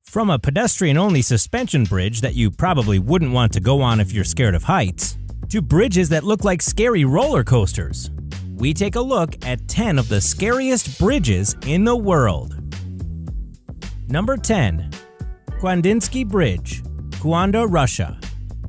From a pedestrian-only suspension bridge that you probably wouldn't want to go on if you're scared of heights, to bridges that look like scary roller coasters, we take a look at 10 of the scariest bridges in the world. Number 10. Kwandinsky Bridge, Kwanda, Russia.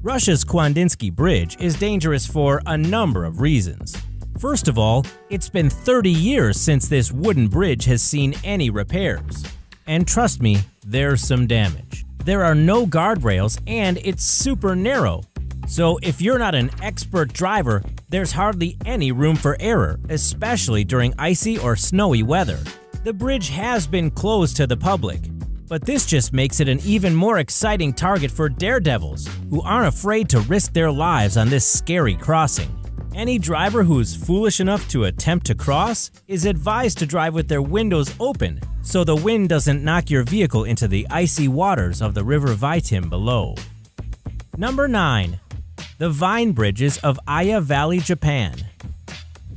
Russia's Kwandinsky Bridge is dangerous for a number of reasons. First of all, it's been 30 years since this wooden bridge has seen any repairs. And trust me, there's some damage. There are no guardrails and it's super narrow. So if you're not an expert driver, there's hardly any room for error, especially during icy or snowy weather. The bridge has been closed to the public, but this just makes it an even more exciting target for daredevils who aren't afraid to risk their lives on this scary crossing. Any driver who is foolish enough to attempt to cross is advised to drive with their windows open so the wind doesn't knock your vehicle into the icy waters of the River Vitim below. Number 9. The Vine Bridges of Aya Valley, Japan.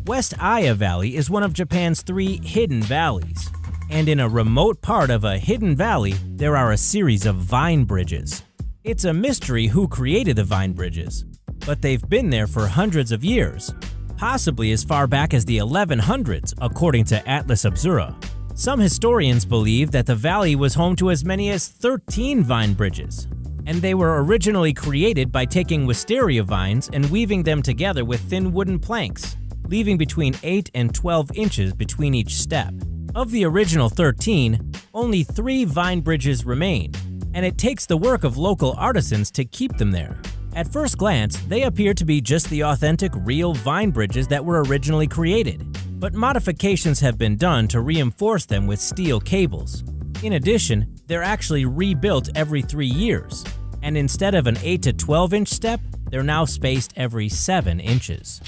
West Aya Valley is one of Japan's 3 hidden valleys, and in a remote part of a hidden valley, there are a series of vine bridges. It's a mystery who created the vine bridges, but they've been there for hundreds of years, possibly as far back as the 1100s, according to Atlas Obscura. Some historians believe that the valley was home to as many as 13 vine bridges, and they were originally created by taking wisteria vines and weaving them together with thin wooden planks, leaving between 8 and 12 inches between each step. Of the original 13, only 3 vine bridges remain, and it takes the work of local artisans to keep them there. At first glance, they appear to be just the authentic, real vine bridges that were originally created, but modifications have been done to reinforce them with steel cables. In addition, they're actually rebuilt every 3 years, and instead of an 8 to 12 inch step, they're now spaced every 7 inches.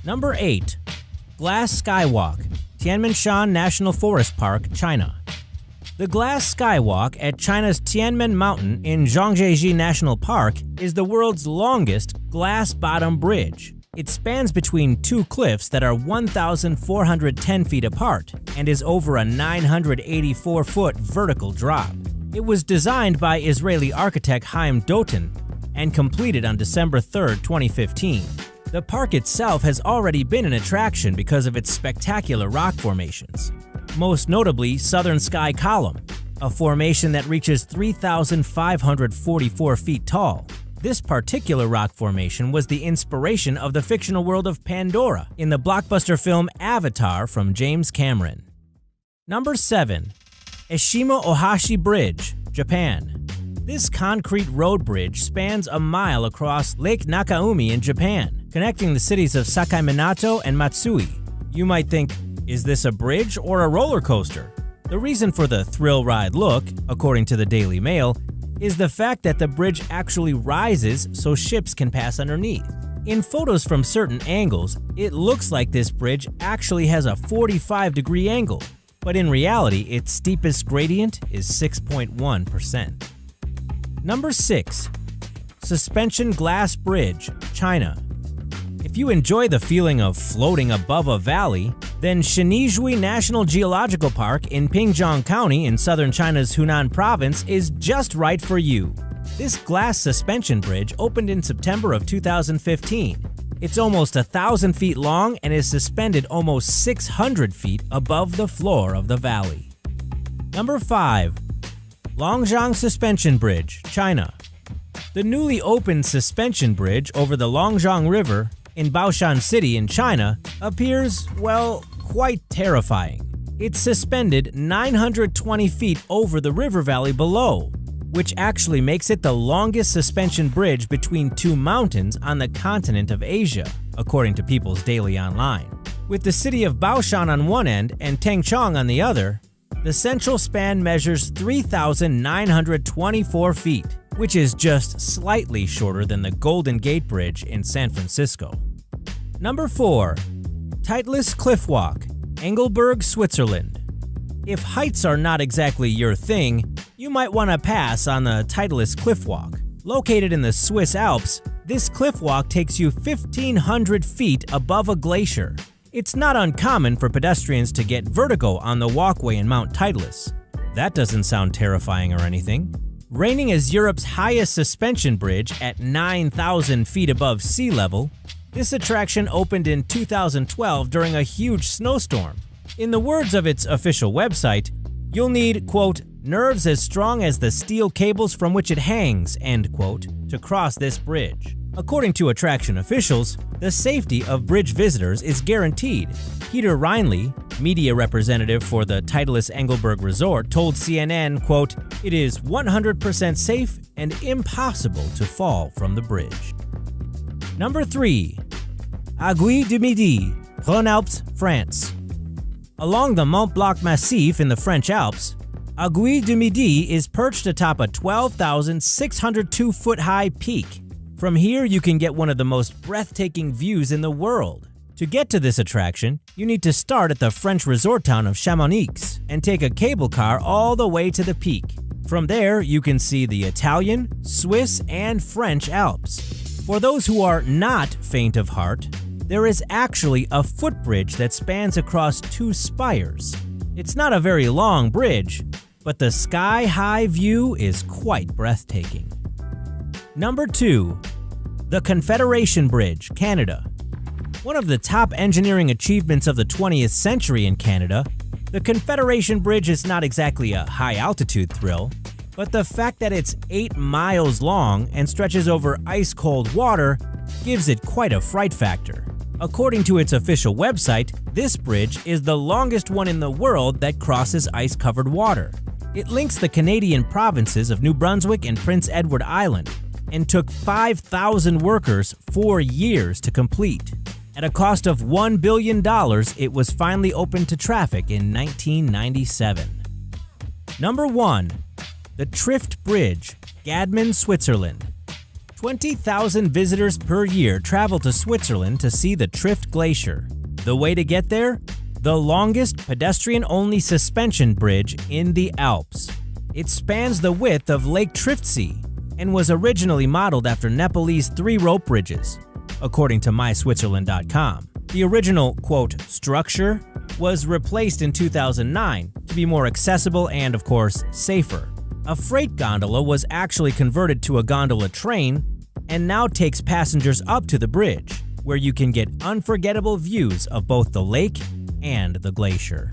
Number 8. Glass Skywalk, Tianminshan National Forest Park, China. The Glass Skywalk at China's Tianmen Mountain in Zhangjiajie National Park is the world's longest glass-bottom bridge. It spans between 2 cliffs that are 1,410 feet apart and is over a 984-foot vertical drop. It was designed by Israeli architect Chaim Dotan and completed on December 3, 2015. The park itself has already been an attraction because of its spectacular rock formations. Most notably Southern Sky Column, a formation that reaches 3,544 feet tall. This particular rock formation was the inspiration of the fictional world of Pandora in the blockbuster film Avatar from James Cameron. Number 7. Eshima Ohashi Bridge, Japan. This concrete road bridge spans a mile across Lake Nakaumi in Japan, connecting the cities of Sakaiminato and Matsui. You might think, is this a bridge or a roller coaster? The reason for the thrill ride look, according to the Daily Mail, is the fact that the bridge actually rises so ships can pass underneath. In photos from certain angles, it looks like this bridge actually has a 45-degree angle, but in reality, its steepest gradient is 6.1%. Number 6. Suspension Glass Bridge, China. If you enjoy the feeling of floating above a valley, then Shenizhui National Geological Park in Pingzhong County in southern China's Hunan province is just right for you. This glass suspension bridge opened in September of 2015. It's almost 1,000 feet long and is suspended almost 600 feet above the floor of the valley. Number 5. Longzhang Suspension Bridge, China. The newly opened suspension bridge over the Longzhang River in Baoshan City in China appears, well, quite terrifying. It's suspended 920 feet over the river valley below, which actually makes it the longest suspension bridge between 2 mountains on the continent of Asia, according to People's Daily Online. With the city of Baoshan on one end and Tengchong on the other, the central span measures 3,924 feet, which is just slightly shorter than the Golden Gate Bridge in San Francisco. Number 4. Titleist Cliff Walk, Engelberg, Switzerland. If heights are not exactly your thing, you might want to pass on the Titleist Cliff Walk. Located in the Swiss Alps, this cliff walk takes you 1,500 feet above a glacier. It's not uncommon for pedestrians to get vertigo on the walkway in Mount Titleist. That doesn't sound terrifying or anything. Reigning as Europe's highest suspension bridge at 9,000 feet above sea level, this attraction opened in 2012 during a huge snowstorm. In the words of its official website, you'll need, quote, nerves as strong as the steel cables from which it hangs, end quote, to cross this bridge. According to attraction officials, the safety of bridge visitors is guaranteed. Peter Reinley, media representative for the Titleist Engelberg Resort, told CNN, quote, it is 100% safe and impossible to fall from the bridge. Number 3. Aiguille du Midi, Rhône-Alpes, France. Along the Mont Blanc Massif in the French Alps, Aiguille du Midi is perched atop a 12,602-foot-high peak. From here, you can get one of the most breathtaking views in the world. To get to this attraction, you need to start at the French resort town of Chamonix and take a cable car all the way to the peak. From there, you can see the Italian, Swiss, and French Alps. For those who are not faint of heart, there is actually a footbridge that spans across 2 spires. It's not a very long bridge, but the sky-high view is quite breathtaking. Number 2. The Confederation Bridge, Canada. One of the top engineering achievements of the 20th century in Canada, the Confederation Bridge is not exactly a high-altitude thrill, but the fact that it's 8 miles long and stretches over ice-cold water gives it quite a fright factor. According to its official website, this bridge is the longest one in the world that crosses ice-covered water. It links the Canadian provinces of New Brunswick and Prince Edward Island, and took 5,000 workers 4 years to complete. At a cost of $1 billion, it was finally opened to traffic in 1997. Number 1. The Trift Bridge, Gadmen, Switzerland. 20,000 visitors per year travel to Switzerland to see the Trift Glacier. The way to get there? The longest pedestrian-only suspension bridge in the Alps. It spans the width of Lake Triftsee and was originally modeled after Nepalese 3-rope bridges, according to myswitzerland.com. The original, quote, structure was replaced in 2009 to be more accessible and, of course, safer. A freight gondola was actually converted to a gondola train and now takes passengers up to the bridge, where you can get unforgettable views of both the lake and the glacier.